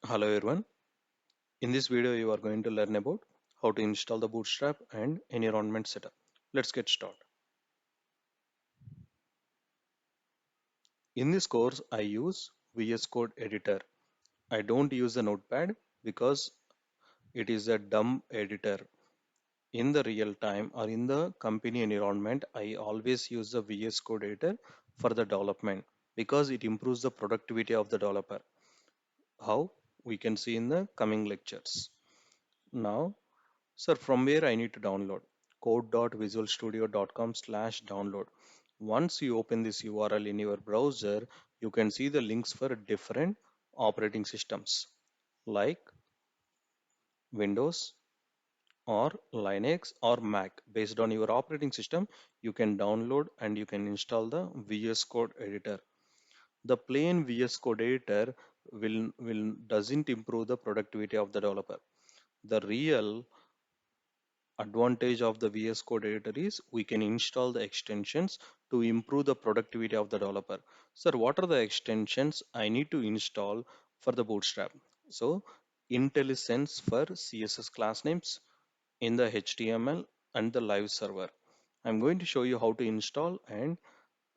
Hello everyone. In this video you are going to learn about how to install the Bootstrap and environment setup. Let's get started. In this course I use VS Code editor. I don't use the notepad because it is a dumb editor. In the real time or in the company environment I always use the VS Code editor for the development because it improves the productivity of the developer. How? We can see in the coming lectures. Now sir, from where I need to download? code.visualstudio.com/download. Once you open this URL in your browser, you can see the links for different operating systems like Windows or Linux or Mac. Based on your operating system, you can download and you can install the VS Code editor. The plain VS Code editor will doesn't improve the productivity of the developer. The real advantage of the VS Code editor is we can install the extensions to improve the productivity of the developer. Sir, what are the extensions I need to install for the Bootstrap? So, IntelliSense for CSS class names in the HTML and the live server. I'm going to show you how to install and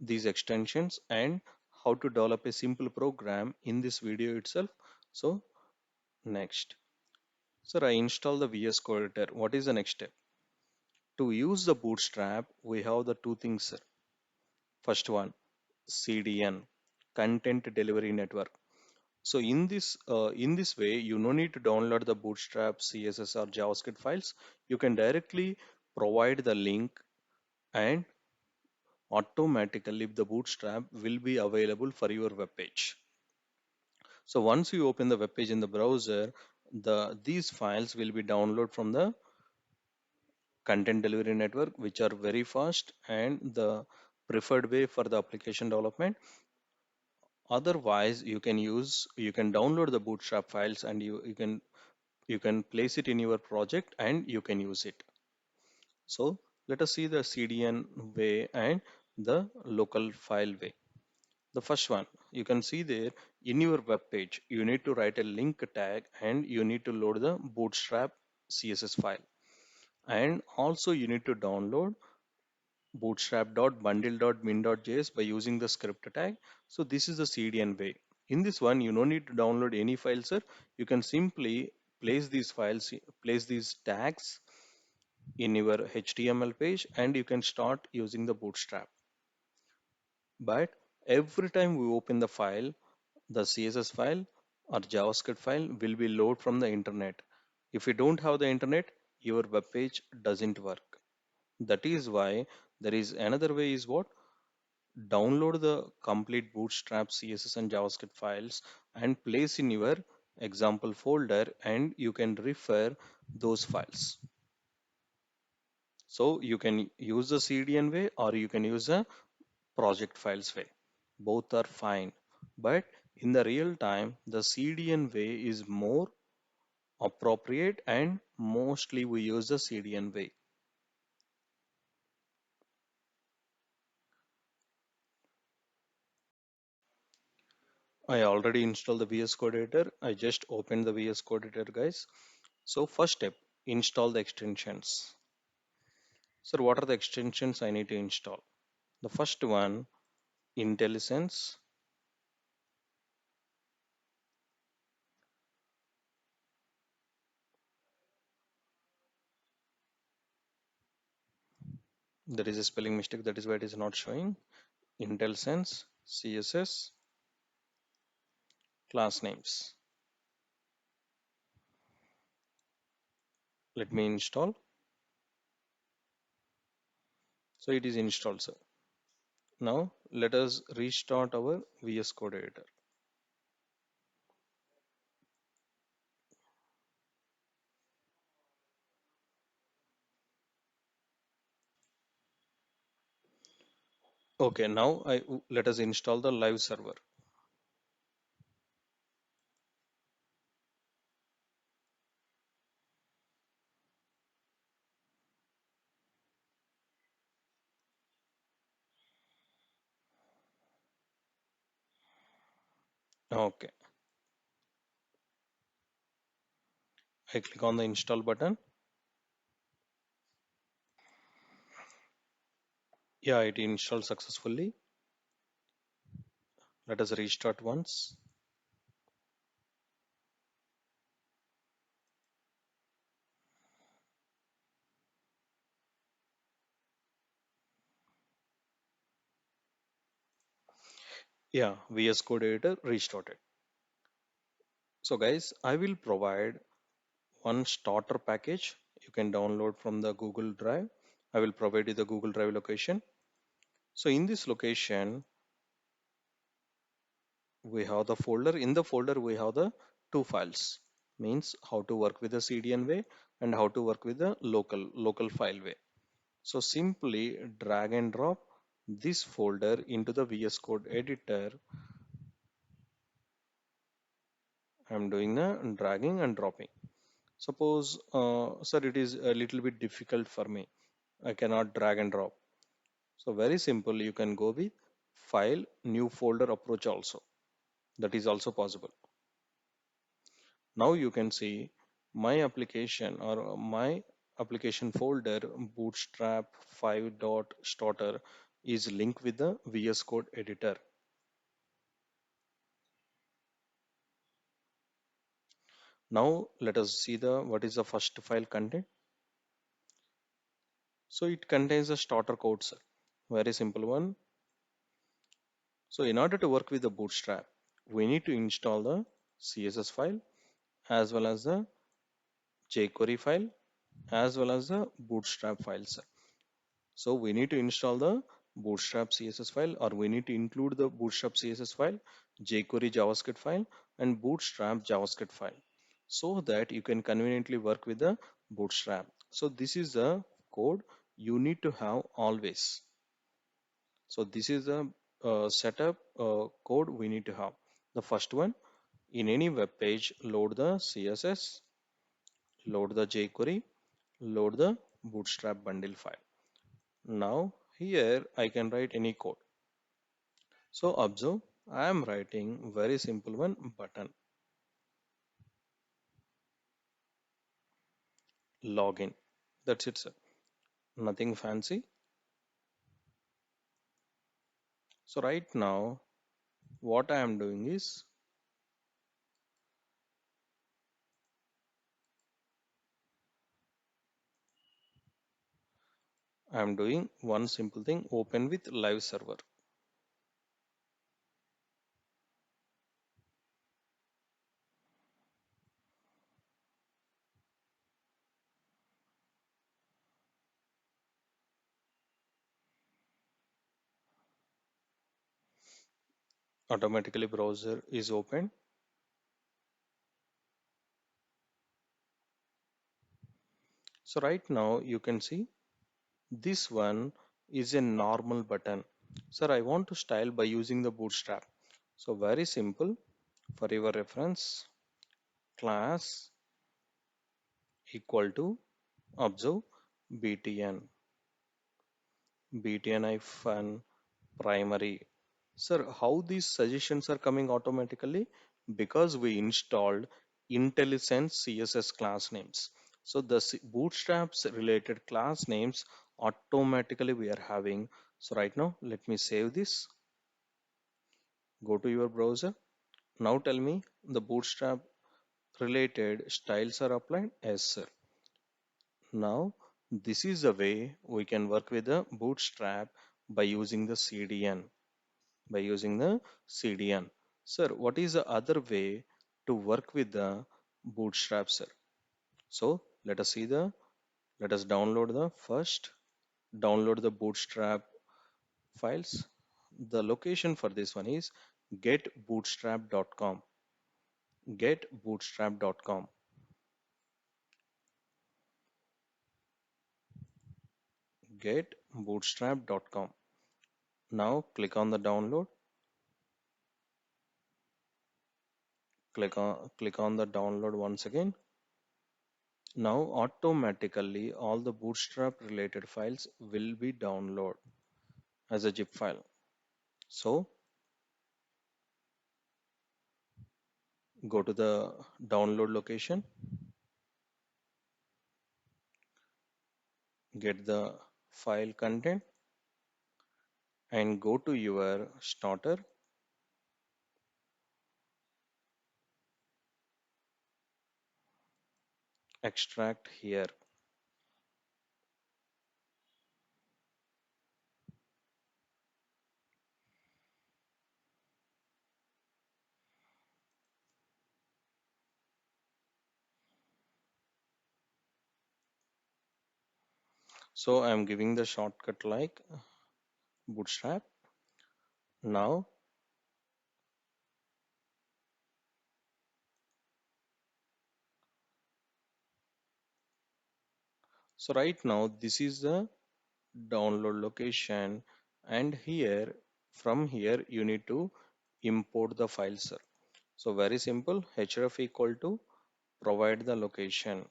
these extensions and how to develop a simple program in this video itself. So, next. Sir, I install the VS Code editor. What is the next step? To use the Bootstrap, we have the two things, sir. First one, CDN, Content Delivery Network. So in this way, you no need to download the Bootstrap CSS or JavaScript files. You can directly provide the link and automatically the Bootstrap will be available for your web page. So once you open the web page in the browser, these files will be downloaded from the content delivery network, which are very fast and the preferred way for the application development. Otherwise you can download the bootstrap files and you can place it in your project and you can use it. So let us see the CDN way and the local file way. The first one, you can see there in your web page you need to write a link tag and you need to load the bootstrap CSS file, and also you need to download bootstrap.bundle.min.js by using the script tag. So this is the CDN way. In this one, you don't need to download any files, sir. You can simply place these files, place these tags in your HTML page, and you can start using the Bootstrap. But every time we open the file, the CSS file or JavaScript file will be loaded from the internet. If you don't have the internet, your web page doesn't work. That is why there is another way is what? Download the complete bootstrap CSS and JavaScript files and place in your example folder and you can refer those files. So you can use the CDN way or you can use the project files way. Both are fine. But in the real time, the CDN way is more appropriate and mostly we use the CDN way. I already installed the VS Code editor. I just opened the VS Code editor, guys. So first step, install the extensions. So what are the extensions I need to install? The first one, IntelliSense. There is a spelling mistake, that is why it is not showing. IntelliSense, CSS, class names. Let me install. So it is installed, sir. Now let us restart our VS Code editor. Okay, now let us install the live server. Okay, I click on the install button. Yeah, it installed successfully. Let us restart once. Yeah, VS Code editor restarted. So guys, I will provide one starter package you can download from the Google Drive. I will provide you the Google Drive location. So in this location, we have the folder. In the folder, we have the two files, means how to work with the CDN way and how to work with the local file way. So simply drag and drop this folder into the VS Code editor. I'm doing the dragging and dropping. Suppose, sir, it is a little bit difficult for me. I cannot drag and drop. So very simple, you can go with file, new folder approach also. That is also possible. Now you can see my application or my application folder bootstrap 5.starter is linked with the VS Code editor. Now let us see the what is the first file content. So it contains a starter code, sir. Very simple one. So in order to work with the bootstrap, we need to install the CSS file as well as the jQuery file as well as the bootstrap files. So we need to install the bootstrap CSS file, or we need to include the bootstrap CSS file, jQuery JavaScript file and bootstrap JavaScript file so that you can conveniently work with the bootstrap. So this is the code you need to have always. So this is the setup code we need to have. The first one, in any web page, load the CSS, load the jQuery, load the bootstrap bundle file. Now here I can write any code. So observe, I am writing very simple one button, login. That's it, sir. Nothing fancy. So right now what I am doing is I am doing one simple thing, open with live server. Automatically browser is open. So right now you can see this one is a normal button. Sir, I want to style by using the bootstrap. So very simple, for your reference, class equal to observe btn btn primary. Sir, how these suggestions are coming automatically? Because we installed IntelliSense CSS class names. So the bootstraps related class names automatically we are having. So right now, let me save this. Go to your browser. Now tell me the bootstrap related styles are applied. Yes, sir. Now, this is a way we can work with the bootstrap by using the CDN. By using the CDN. Sir, what is the other way to work with the bootstrap, sir? So let us download the first, download the bootstrap files. The location for this one is getbootstrap.com. Getbootstrap.com. Getbootstrap.com. Now click on the download. Click on the download once again. Now automatically all the bootstrap related files will be downloaded as a zip file. So go to the download location. get the file content and go to your starter, extract here. So I'm giving the shortcut like bootstrap. Now, so right now this is the download location, and here from here you need to import the file, sir. So very simple, href equal to provide the location,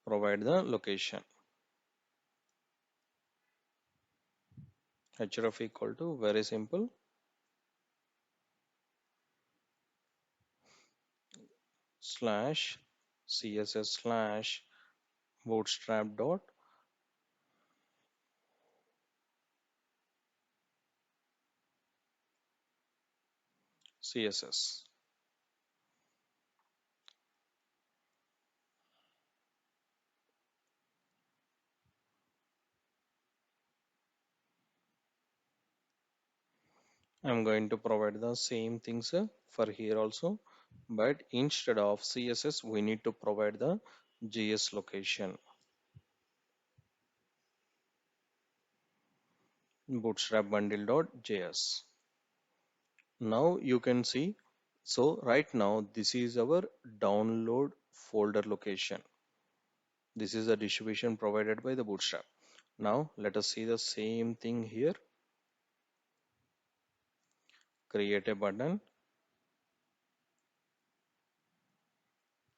provide the location. Href equal to very simple slash css slash bootstrap dot css. I'm going to provide the same things for here also, but instead of CSS, we need to provide the JS location, bootstrap bundle.js. Now you can see, so right now this is our download folder location. This is the distribution provided by the bootstrap. Now let us see the same thing here. Create a button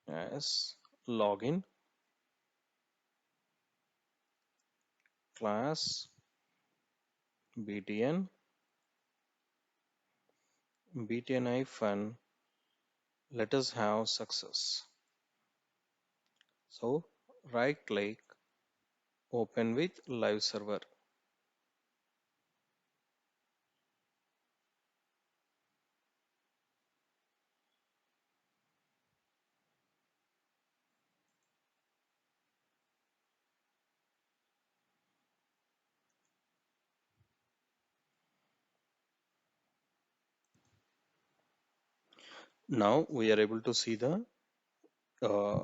as login class btn btn hyphen let us have success. So right click, open with live server. Now we are able to see the uh,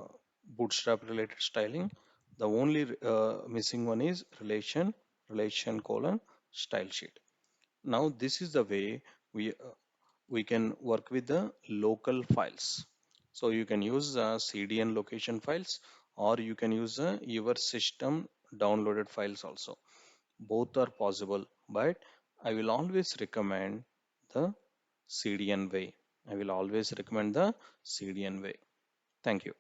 bootstrap related styling. The only missing one is relation colon style sheet. Now this is the way we can work with the local files. So you can use CDN location files, or you can use your system downloaded files also. Both are possible, but I will always recommend the CDN way. I will always recommend the CDN way. Thank you.